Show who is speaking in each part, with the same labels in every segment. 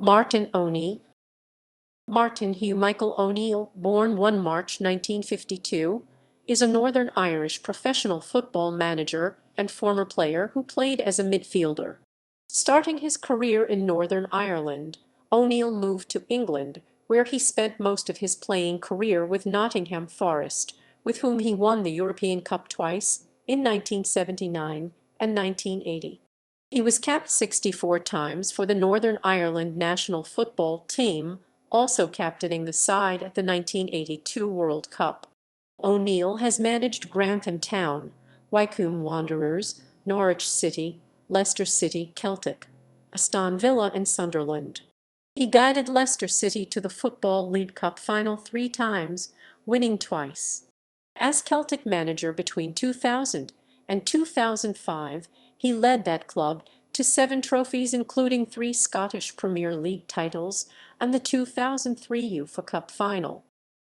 Speaker 1: Martin O'Neill. Martin Hugh Michael O'Neill, born 1 March 1952, is a Northern Irish professional football manager and former player who played as a midfielder. Starting his career in Northern Ireland, O'Neill moved to England, where he spent most of his playing career with Nottingham Forest, with whom he won the European Cup twice, in 1979 and 1980. He was capped 64 times for the Northern Ireland national football team, also captaining the side at the 1982 World Cup. O'Neill has managed Grantham Town, Wycombe Wanderers, Norwich City, Leicester City, Celtic, Aston Villa and Sunderland. He guided Leicester City to the Football League Cup Final 3 times, winning twice. As Celtic manager between 2000 and 2005, he led that club to 7 trophies, including 3 Scottish Premier League titles and the 2003 UEFA Cup Final.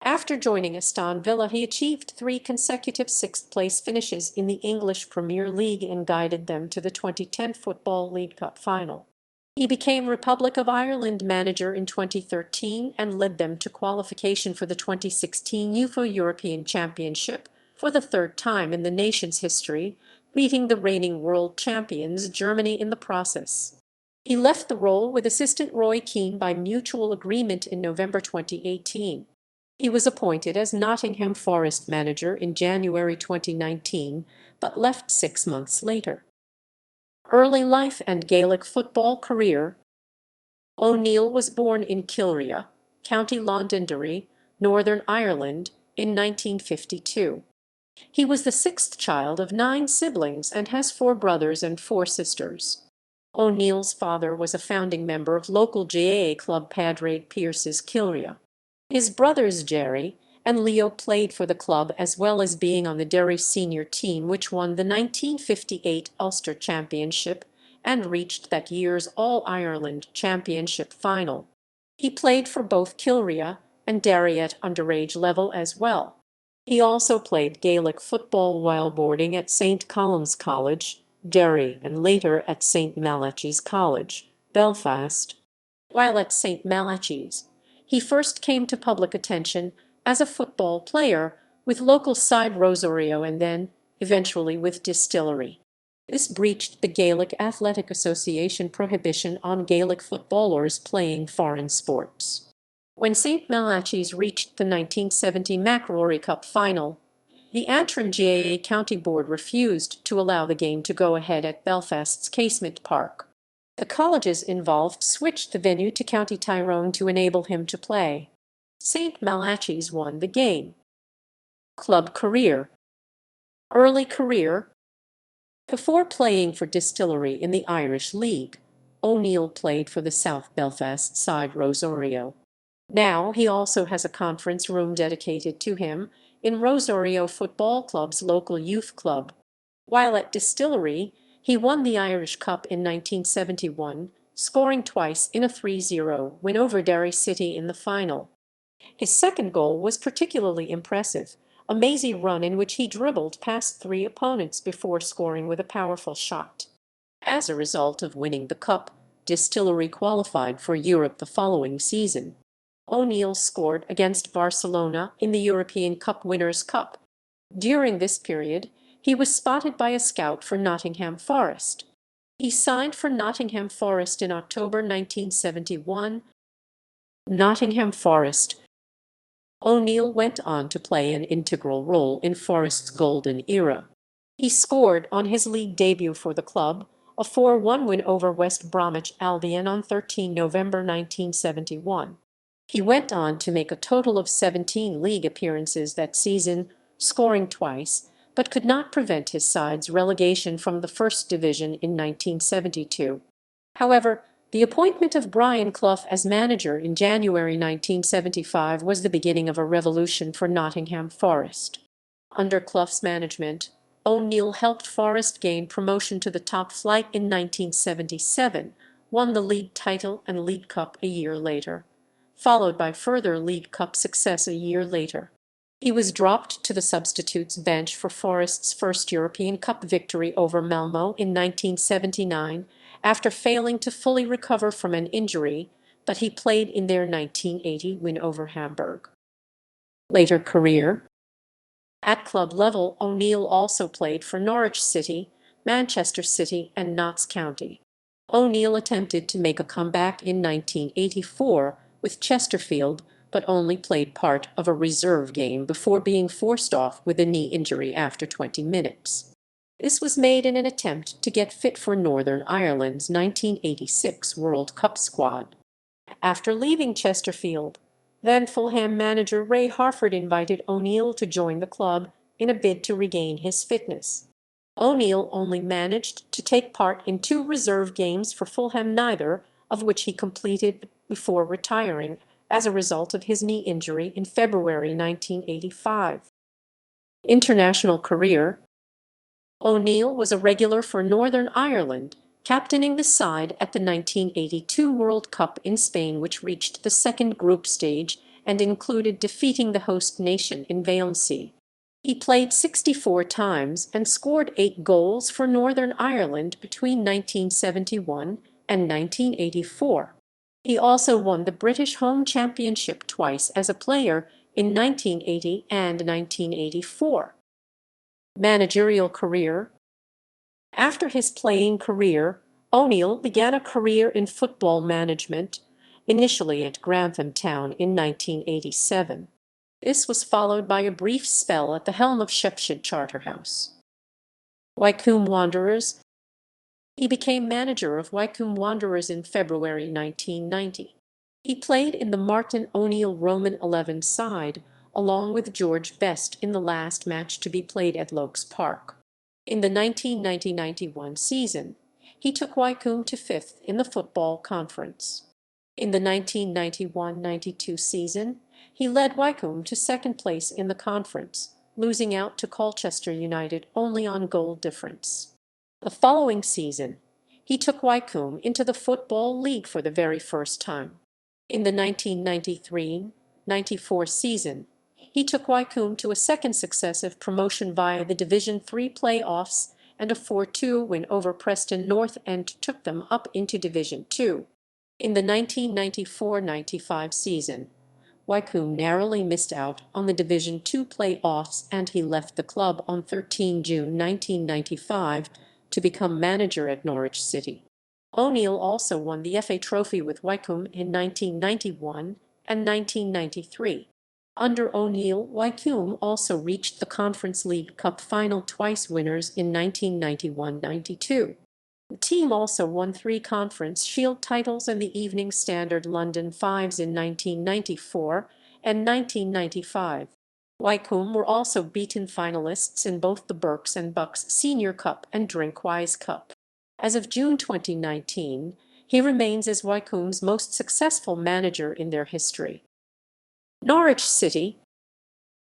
Speaker 1: After joining Aston Villa, he achieved 3 consecutive sixth-place finishes in the English Premier League and guided them to the 2010 Football League Cup Final. He became Republic of Ireland manager in 2013 and led them to qualification for the 2016 UEFA European Championship for the 3rd time in the nation's history, beating the reigning world champions Germany in the process. He left the role with assistant Roy Keane by mutual agreement in November 2018. He was appointed as Nottingham Forest manager in January 2019, but left 6 months later. Early life and Gaelic football career. O'Neill was born in Kilrea, County Londonderry, Northern Ireland, in 1952. He was the 6th child of 9 siblings and has 4 brothers and 4 sisters. O'Neill's father was a founding member of local GAA club Padraig Pearse's Kilrea. His brothers Jerry and Leo played for the club, as well as being on the Derry senior team, which won the 1958 Ulster Championship and reached that year's All-Ireland Championship final. He played for both Kilrea and Derry at underage level as well. He also played Gaelic football while boarding at St Columb's College, Derry, and later at St Malachy's College, Belfast. While at St Malachy's, he first came to public attention as a football player with local side Rosario and then, eventually, with Distillery. This breached the Gaelic Athletic Association prohibition on Gaelic footballers playing foreign sports. When St Malachy's reached the 1970 McRory Cup Final, the Antrim GAA County Board refused to allow the game to go ahead at Belfast's Casement Park. The colleges involved switched the venue to County Tyrone to enable him to play. St Malachy's won the game. Club career. Early career. Before playing for Distillery in the Irish League, O'Neill played for the South Belfast side Rosario. Now he also has a conference room dedicated to him in Rosario Football Club's local youth club. While at Distillery, he won the Irish Cup in 1971, scoring twice in a 3-0 win over Derry City in the final. His second goal was particularly impressive, a mazy run in which he dribbled past 3 opponents before scoring with a powerful shot. As a result of winning the cup, Distillery qualified for Europe the following season. O'Neill scored against Barcelona in the European Cup Winners' Cup. During this period, he was spotted by a scout for Nottingham Forest. He signed for Nottingham Forest in October 1971. Nottingham Forest. O'Neill went on to play an integral role in Forest's golden era. He scored on his league debut for the club, a 4-1 win over West Bromwich Albion on 13 November 1971. He went on to make a total of 17 league appearances that season, scoring twice, but could not prevent his side's relegation from the First Division in 1972. However, the appointment of Brian Clough as manager in January 1975 was the beginning of a revolution for Nottingham Forest. Under Clough's management, O'Neill helped Forest gain promotion to the top flight in 1977, won the league title and League Cup a year later, followed by further League Cup success a year later. He was dropped to the substitutes bench for Forest's first European Cup victory over Malmo in 1979, after failing to fully recover from an injury, but he played in their 1980 win over Hamburg. Later career. At club level, O'Neill also played for Norwich City, Manchester City, and Notts County. O'Neill attempted to make a comeback in 1984 with Chesterfield, but only played part of a reserve game before being forced off with a knee injury after 20 minutes. This was made in an attempt to get fit for Northern Ireland's 1986 World Cup squad. After leaving Chesterfield, then Fulham manager Ray Harford invited O'Neill to join the club in a bid to regain his fitness. O'Neill only managed to take part in 2 reserve games for Fulham, neither of which he completed before retiring as a result of his knee injury in February 1985. International career. O'Neill was a regular for Northern Ireland, captaining the side at the 1982 World Cup in Spain, which reached the second group stage and included defeating the host nation in Valencia. He played 64 times and scored 8 goals for Northern Ireland between 1971 and 1984. He also won the British Home Championship twice as a player in 1980 and 1984. Managerial career. After his playing career, O'Neill began a career in football management, initially at Grantham Town in 1987. This was followed by a brief spell at the helm of Sheffield Charterhouse. Wycombe Wanderers. He became manager of Wycombe Wanderers in February 1990. He played in the Martin O'Neill Roman 11 side, along with George Best in the last match to be played at Lokes Park. In the 1990-91 season, he took Wycombe to 5th in the Football Conference. In the 1991-92 season, he led Wycombe to 2nd place in the conference, losing out to Colchester United only on goal difference. The following season, he took Wycombe into the Football League for the very first time. In the 1993-94 season, he took Wycombe to a second successive promotion via the Division 3 playoffs and a 4-2 win over Preston North and took them up into Division 2. In the 1994-95 season, Wycombe narrowly missed out on the Division 2 playoffs and he left the club on 13 June 1995 to become manager at Norwich City. O'Neill also won the FA Trophy with Wycombe in 1991 and 1993. Under O'Neill, Wycombe also reached the Conference League Cup Final, twice winners in 1991-92. The team also won 3 Conference Shield titles and the Evening Standard London Fives in 1994 and 1995. Wycombe were also beaten finalists in both the Berks and Bucks Senior Cup and Drinkwise Cup. As of June 2019, he remains as Wycombe's most successful manager in their history. Norwich City.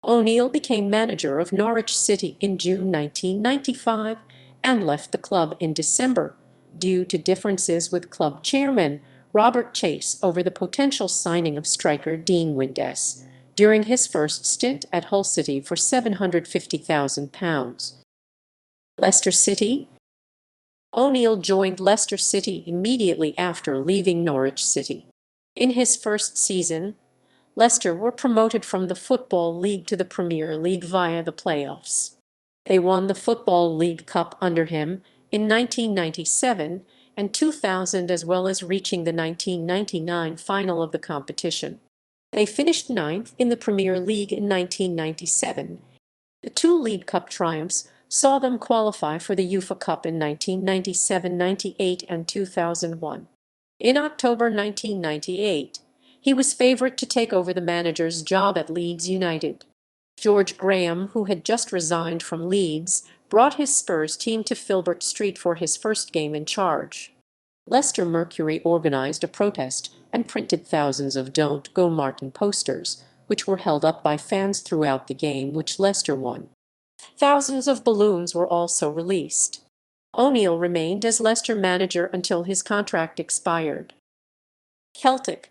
Speaker 1: O'Neill became manager of Norwich City in June 1995 and left the club in December due to differences with club chairman Robert Chase over the potential signing of striker Dean Windass during his first stint at Hull City for £750,000. Leicester City. O'Neill joined Leicester City immediately after leaving Norwich City. In his first season, Leicester were promoted from the Football League to the Premier League via the playoffs. They won the Football League Cup under him in 1997 and 2000, as well as reaching the 1999 final of the competition. They finished 9th in the Premier League in 1997. The 2 League Cup triumphs saw them qualify for the UEFA Cup in 1997-98 and 2001. In October 1998, he was favourite to take over the manager's job at Leeds United. George Graham, who had just resigned from Leeds, brought his Spurs team to Filbert Street for his first game in charge. Leicester Mercury organised a protest and printed thousands of "Don't Go Martin" posters, which were held up by fans throughout the game, which Leicester won. Thousands of balloons were also released. O'Neill remained as Leicester manager until his contract expired. Celtic.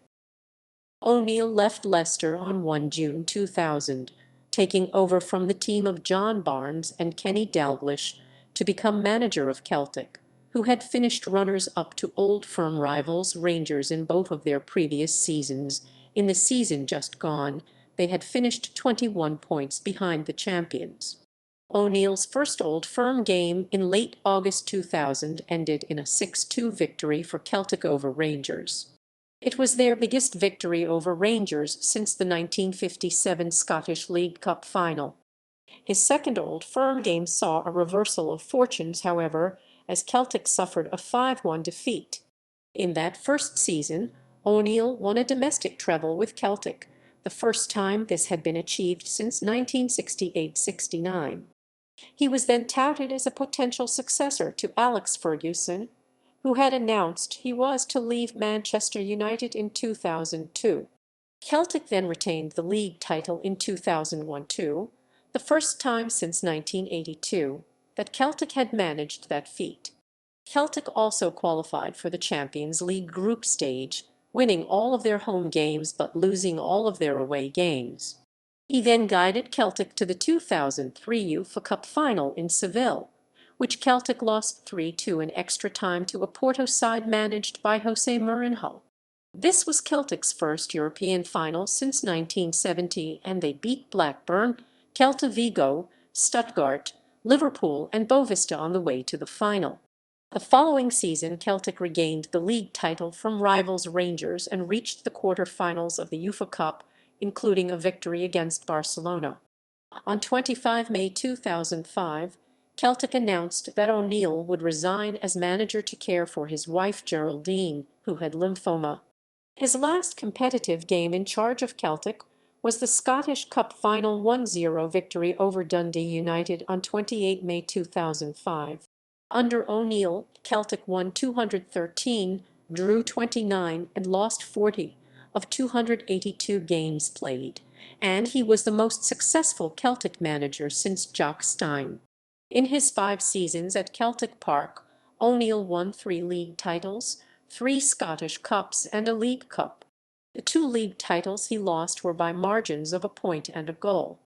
Speaker 1: O'Neill left Leicester on 1 June 2000, taking over from the team of John Barnes and Kenny Dalglish to become manager of Celtic. who had finished runners-up to Old Firm rivals Rangers in both of their previous seasons. In the season just gone, they had finished 21 points behind the champions. O'Neill's first Old Firm game in late August 2000 ended in a 6-2 victory for Celtic over Rangers. It was their biggest victory over Rangers since the 1957 Scottish League Cup Final. His second Old Firm game saw a reversal of fortunes, however, as Celtic suffered a 5-1 defeat. In that first season, O'Neill won a domestic treble with Celtic, the first time this had been achieved since 1968-69. He was then touted as a potential successor to Alex Ferguson, who had announced he was to leave Manchester United in 2002. Celtic then retained the league title in 2001-2, the first time since 1982 that Celtic had managed that feat. Celtic also qualified for the Champions League group stage, winning all of their home games but losing all of their away games. He then guided Celtic to the 2003 UEFA Cup Final in Seville, which Celtic lost 3-2 in extra time to a Porto side managed by José Mourinho. This was Celtic's first European final since 1970, and they beat Blackburn, Celta Vigo, Stuttgart, Liverpool and Boavista on the way to the final. The following season, Celtic regained the league title from rivals Rangers and reached the quarter-finals of the UEFA Cup, including a victory against Barcelona. On 25 May 2005, Celtic announced that O'Neill would resign as manager to care for his wife Geraldine, who had lymphoma. His last competitive game in charge of Celtic was the Scottish Cup Final 1-0 victory over Dundee United on 28 May 2005. Under O'Neill, Celtic won 213, drew 29, and lost 40 of 282 games played, and he was the most successful Celtic manager since Jock Stein. In his 5 seasons at Celtic Park, O'Neill won 3 league titles, 3 Scottish Cups and a League Cup. The 2 league titles he lost were by margins of a point and a goal.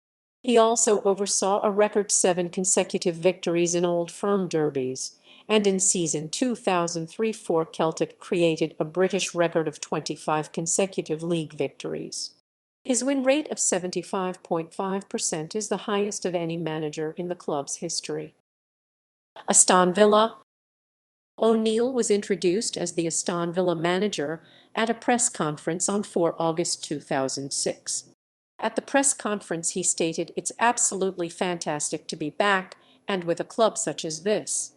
Speaker 1: He also oversaw a record 7 consecutive victories in Old Firm derbies, and in season 2003-04 Celtic created a British record of 25 consecutive league victories. His win rate of 75.5% is the highest of any manager in the club's history. Aston Villa. O'Neill was introduced as the Aston Villa manager at a press conference on 4 August 2006. At the press conference he stated, "It's absolutely fantastic to be back, and with a club such as this.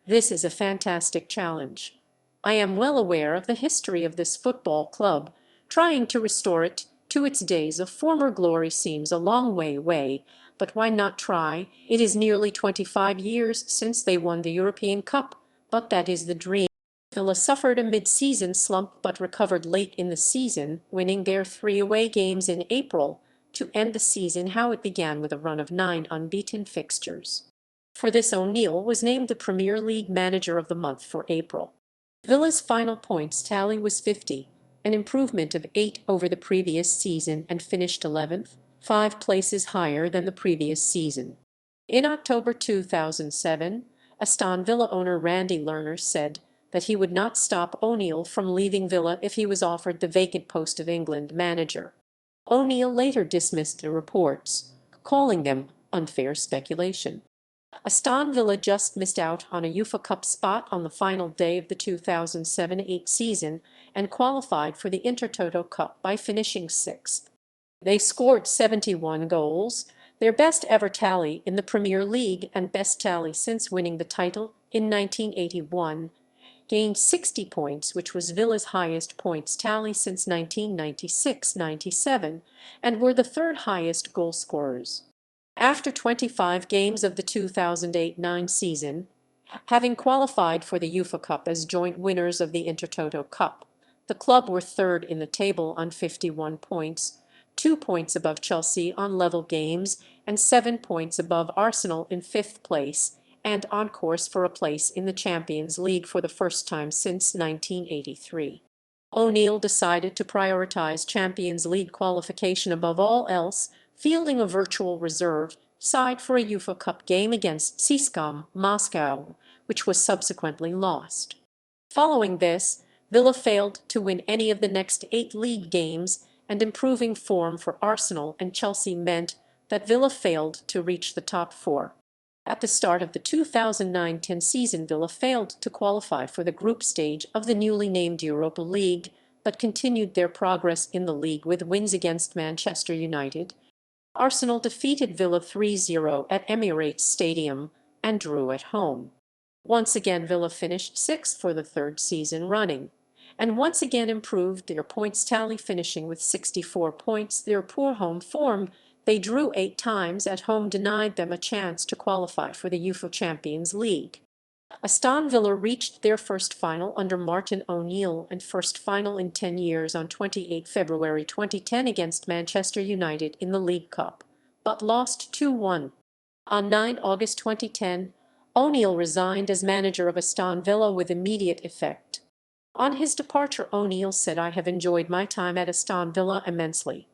Speaker 1: This is a fantastic challenge. I am well aware of the history of this football club. Trying to restore it to its days of former glory seems a long way away, but why not try? It is nearly 25 years since they won the European Cup, but that is the dream." Villa suffered a mid-season slump but recovered late in the season, winning their 3 away games in April to end the season how it began with a run of 9 unbeaten fixtures. For this, O'Neill was named the Premier League Manager of the Month for April. Villa's final points tally was 50, an improvement of 8 over the previous season, and finished 11th, 5 places higher than the previous season. In October 2007, Aston Villa owner Randy Lerner said that he would not stop O'Neill from leaving Villa if he was offered the vacant post of England manager. O'Neill later dismissed the reports, calling them unfair speculation. Aston Villa just missed out on a UEFA Cup spot on the final day of the 2007-08 season and qualified for the Intertoto Cup by finishing 6th. They scored 71 goals, their best ever tally in the Premier League and best tally since winning the title in 1981, gained 60 points, which was Villa's highest points tally since 1996-97, and were the 3rd highest goal scorers. After 25 games of the 2008-09 season, having qualified for the UEFA Cup as joint winners of the Intertoto Cup, the club were 3rd in the table on 51 points, 2 points above Chelsea on level games, and 7 points above Arsenal in 5th place, and on course for a place in the Champions League for the first time since 1983. O'Neill decided to prioritise Champions League qualification above all else, fielding a virtual reserve side for a UEFA Cup game against CSKA Moscow, which was subsequently lost. Following this, Villa failed to win any of the next 8 league games, and improving form for Arsenal and Chelsea meant that Villa failed to reach the top 4. At the start of the 2009-10 season, Villa failed to qualify for the group stage of the newly named Europa League, but continued their progress in the league with wins against Manchester United. Arsenal defeated Villa 3-0 at Emirates Stadium and drew at home. Once again, Villa finished 6th for the 3rd season running, and once again improved their points tally, finishing with 64 points. Their poor home form, they drew 8 times at home, denied them a chance to qualify for the UEFA Champions League. Aston Villa reached their first final under Martin O'Neill, and first final in 10 years, on 28 February 2010 against Manchester United in the League Cup, but lost 2-1. On 9 August 2010, O'Neill resigned as manager of Aston Villa with immediate effect. On his departure, O'Neill said, "I have enjoyed my time at Aston Villa immensely.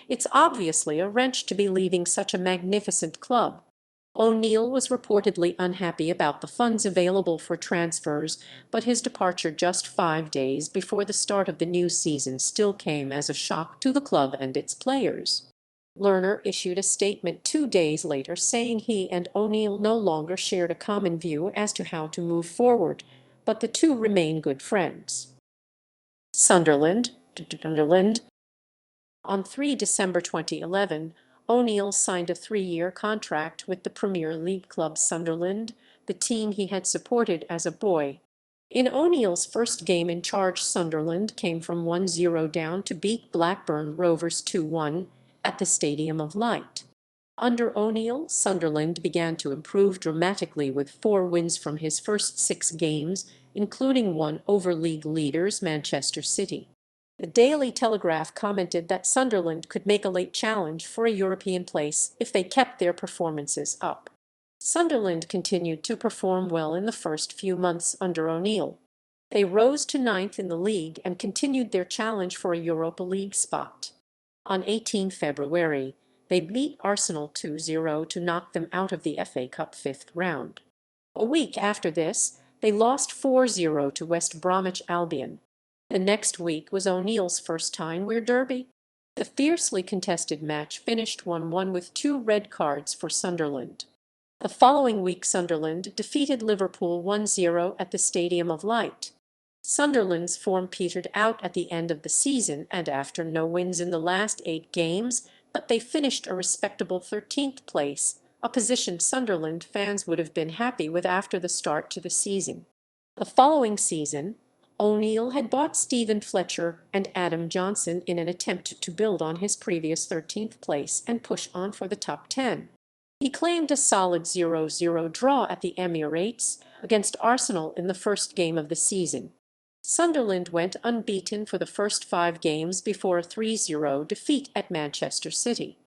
Speaker 1: It's obviously a wrench to be leaving such a magnificent club." O'Neill was reportedly unhappy about the funds available for transfers, but his departure just 5 days before the start of the new season still came as a shock to the club and its players. Lerner issued a statement 2 days later saying he and O'Neill no longer shared a common view as to how to move forward, but the two remain good friends. Sunderland. On 3 December 2011, O'Neill signed a 3-year contract with the Premier League club Sunderland, the team he had supported as a boy. In O'Neill's first game in charge, Sunderland came from 1-0 down to beat Blackburn Rovers 2-1 at the Stadium of Light. Under O'Neill, Sunderland began to improve dramatically with 4 wins from his first 6 games, including one over league leaders Manchester City. The Daily Telegraph commented that Sunderland could make a late challenge for a European place if they kept their performances up. Sunderland continued to perform well in the first few months under O'Neill. They rose to 9th in the league and continued their challenge for a Europa League spot. On 18 February, they beat Arsenal 2-0 to knock them out of the FA Cup 5th round. A week after this, they lost 4-0 to West Bromwich Albion. The next week was O'Neill's first Tyne-Wear derby. The fiercely contested match finished 1-1 with 2 red cards for Sunderland. The following week, Sunderland defeated Liverpool 1-0 at the Stadium of Light. Sunderland's form petered out at the end of the season, and after no wins in the last 8 games, but they finished a respectable 13th place, a position Sunderland fans would have been happy with after the start to the season. The following season, O'Neill had bought Stephen Fletcher and Adam Johnson in an attempt to build on his previous 13th place and push on for the top 10. He claimed a solid 0-0 draw at the Emirates against Arsenal in the first game of the season. Sunderland went unbeaten for the first 5 games before a 3-0 defeat at Manchester City.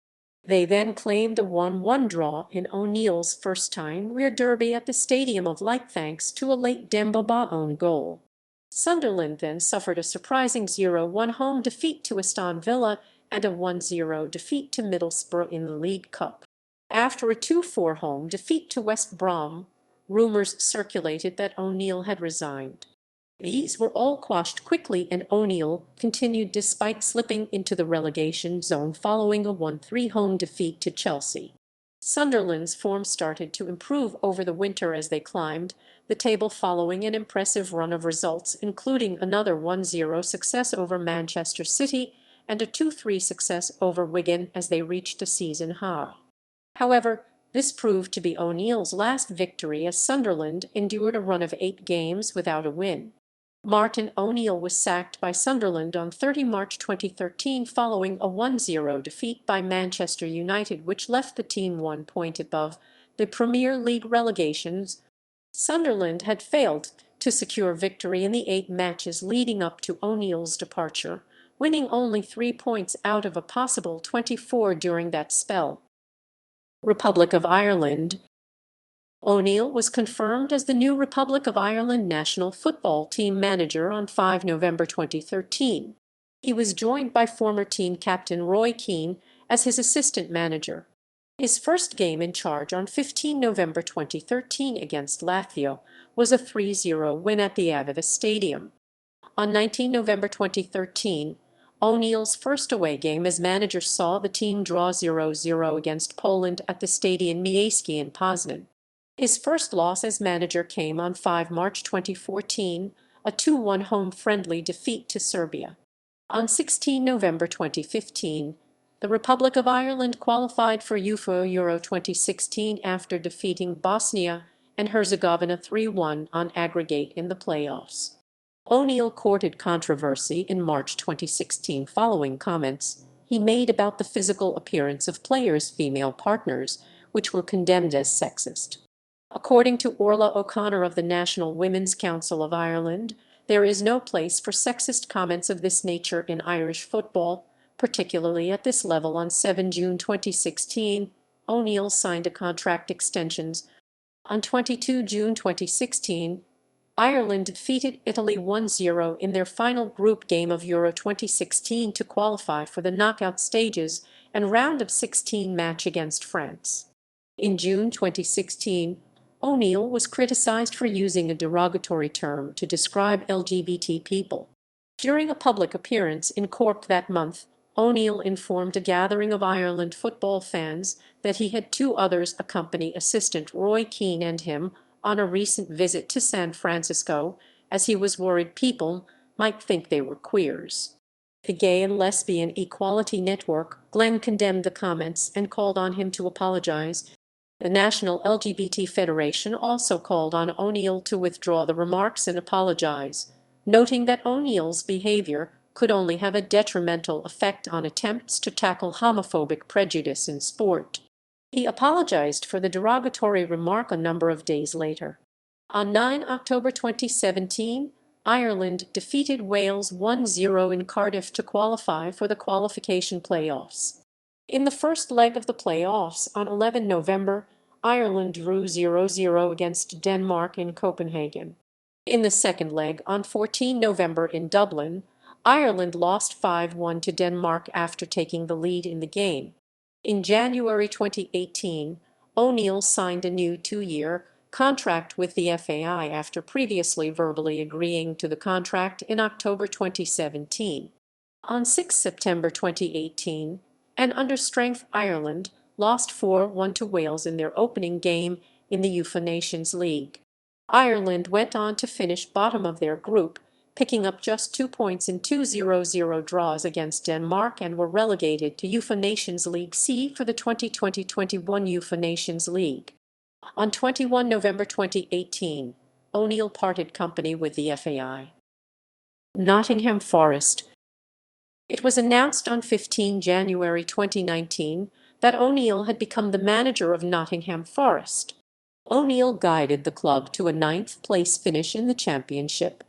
Speaker 1: They then claimed a 1-1 draw in O'Neill's first Tyne-Wear derby at the Stadium of Light thanks to a late Demba Ba own goal. Sunderland then suffered a surprising 0-1 home defeat to Aston Villa and a 1-0 defeat to Middlesbrough in the League Cup. After a 2-4 home defeat to West Brom, rumours circulated that O'Neill had resigned. These were all quashed quickly, and O'Neill continued despite slipping into the relegation zone following a 1-3 home defeat to Chelsea. Sunderland's form started to improve over the winter as they climbed the table following an impressive run of results, including another 1-0 success over Manchester City and a 2-3 success over Wigan as they reached a season high. However, this proved to be O'Neill's last victory as Sunderland endured a run of 8 games without a win. Martin O'Neill was sacked by Sunderland on 30 March 2013 following a 1-0 defeat by Manchester United, which left the team 1 point above the Premier League relegations. Sunderland had failed to secure victory in the 8 matches leading up to O'Neill's departure, winning only 3 points out of a possible 24 during that spell. Republic of Ireland. O'Neill was confirmed as the new Republic of Ireland national football team manager on 5 November 2013. He was joined by former team captain Roy Keane as his assistant manager. His first game in charge on 15 November 2013 against Lazio was a 3-0 win at the Aviva Stadium. On 19 November 2013, O'Neill's first away game as manager saw the team draw 0-0 against Poland at the Stadion Miejski in Poznan. His first loss as manager came on 5 March 2014, a 2-1 home friendly defeat to Serbia. On 16 November 2015, the Republic of Ireland qualified for UEFA Euro 2016 after defeating Bosnia and Herzegovina 3-1 on aggregate in the playoffs. O'Neill courted controversy in March 2016 following comments he made about the physical appearance of players' female partners, which were condemned as sexist. According to Orla O'Connor of the National Women's Council of Ireland, there is no place for sexist comments of this nature in Irish football, particularly at this level. On 7 June 2016, O'Neill signed a contract extensions. On 22 June 2016, Ireland defeated Italy 1-0 in their final group game of Euro 2016 to qualify for the knockout stages and round of 16 match against France. In June 2016, O'Neill was criticized for using a derogatory term to describe LGBT people. During a public appearance in Cork that month, O'Neill informed a gathering of Ireland football fans that he had two others accompany assistant Roy Keane and him on a recent visit to San Francisco, as he was worried people might think they were queers. The Gay and Lesbian Equality Network, Glenn, condemned the comments and called on him to apologize. The National LGBT Federation also called on O'Neill to withdraw the remarks and apologize, noting that O'Neill's behavior could only have a detrimental effect on attempts to tackle homophobic prejudice in sport. He apologized for the derogatory remark a number of days later. On 9 October 2017, Ireland defeated Wales 1-0 in Cardiff to qualify for the qualification playoffs. In the first leg of the playoffs on 11 November, Ireland drew 0-0 against Denmark in Copenhagen. In the second leg on 14 November in Dublin, Ireland lost 5-1 to Denmark after taking the lead in the game. In January 2018, O'Neill signed a new 2-year contract with the FAI after previously verbally agreeing to the contract in October 2017. On 6 September 2018, and under strength, Ireland lost 4-1 to Wales in their opening game in the UEFA Nations League. Ireland went on to finish bottom of their group, picking up just 2 points in two 0-0 draws against Denmark, and were relegated to UEFA Nations League C for the 2020-21 UEFA Nations League. On 21 November 2018, O'Neill parted company with the FAI. Nottingham Forest. It was announced on 15 January 2019 that O'Neill had become the manager of Nottingham Forest. O'Neill guided the club to a ninth-place finish in the championship.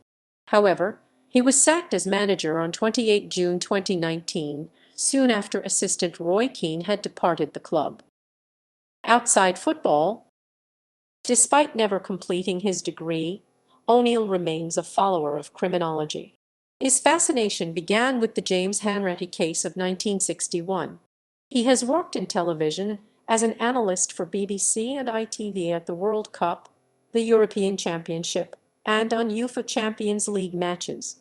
Speaker 1: However, he was sacked as manager on 28 June 2019, soon after assistant Roy Keane had departed the club. Outside football. Despite never completing his degree, O'Neill remains a follower of criminology. His fascination began with the James Hanratty case of 1961. He has worked in television as an analyst for BBC and ITV at the World Cup, the European Championship, and on UEFA Champions League matches.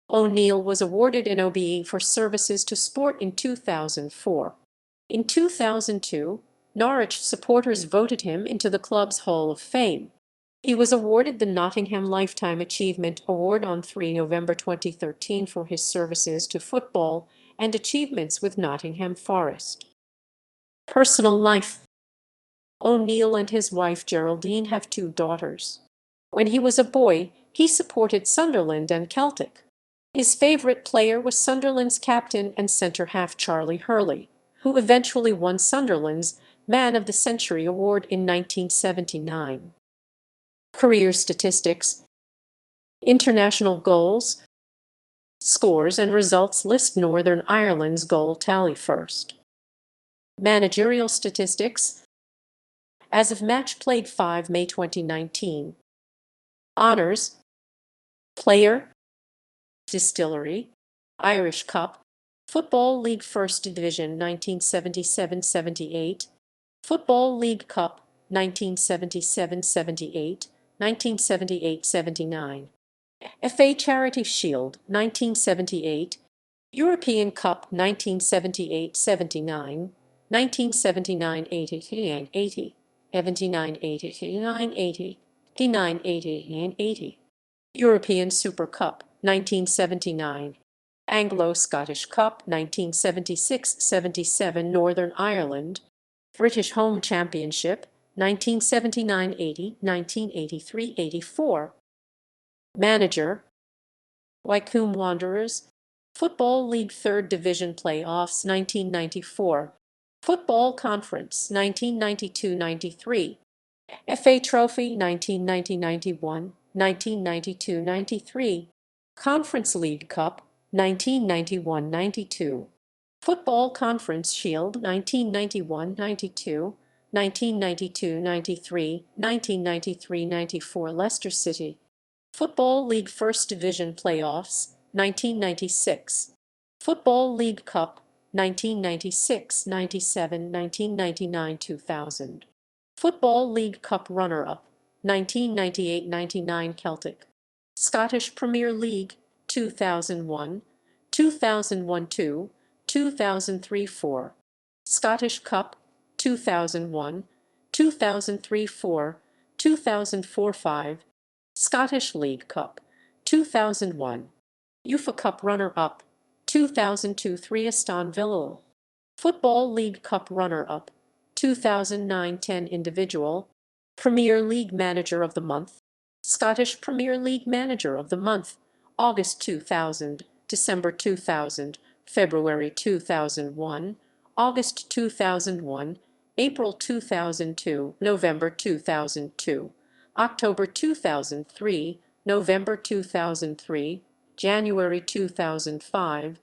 Speaker 1: O'Neill was awarded an OBE for services to sport in 2004. In 2002, Norwich supporters voted him into the club's Hall of Fame. He was awarded the Nottingham Lifetime Achievement Award on 3 November 2013 for his services to football and achievements with Nottingham Forest. Personal life. O'Neill and his wife Geraldine have two daughters. When he was a boy, he supported Sunderland and Celtic. His favorite player was Sunderland's captain and centre-half Charlie Hurley, who eventually won Sunderland's Man of the Century award in 1979. Career statistics. International goals, scores and results list Northern Ireland's goal tally first. Managerial statistics. As of match played 5 May 2019. Honours. Player. Distillery. Irish Cup. Football League First Division 1977-78. Football League Cup 1977-78, 1978-79. FA Charity Shield 1978, European Cup 1978-79, 1979-80 80, 79-80 80, 89-80 80. European Super Cup 1979, Anglo-Scottish Cup 1976-77 Northern Ireland, British Home Championship 1979-80, 1983-84. Manager, Wycombe Wanderers, Football League 3rd Division Playoffs 1994, Football Conference 1992-93, FA Trophy 1990-91, 1992-93, Conference League Cup 1991-92, Football Conference Shield 1991-92, 1992-93, 1993-94 Leicester City, Football League First Division Playoffs 1996, Football League Cup 1996, 97, 1999, 2000, Football League Cup runner-up 1998-99 Celtic, Scottish Premier League 2001, 2001-2, 2003-4, Scottish Cup 2001, 2003-4, 2004-5, Scottish League Cup 2001, UEFA Cup runner-up 2002-3 Aston Villa, Football League Cup runner-up 2009-10 individual, Premier League Manager of the Month, Scottish Premier League Manager of the Month, August 2000, December 2000, February 2001, August 2001, April 2002, November 2002, October 2003, November 2003, January 2005,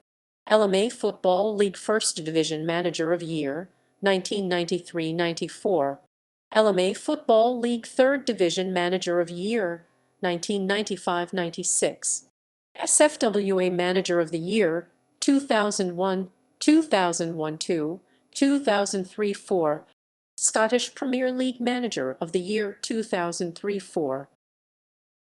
Speaker 1: LMA Football League First Division Manager of Year, 1993-94, LMA Football League Third Division Manager of Year, 1995-96, SFWA Manager of the Year, 2001, 2001-2, 2003-4, Scottish Premier League Manager of the Year 2003-4,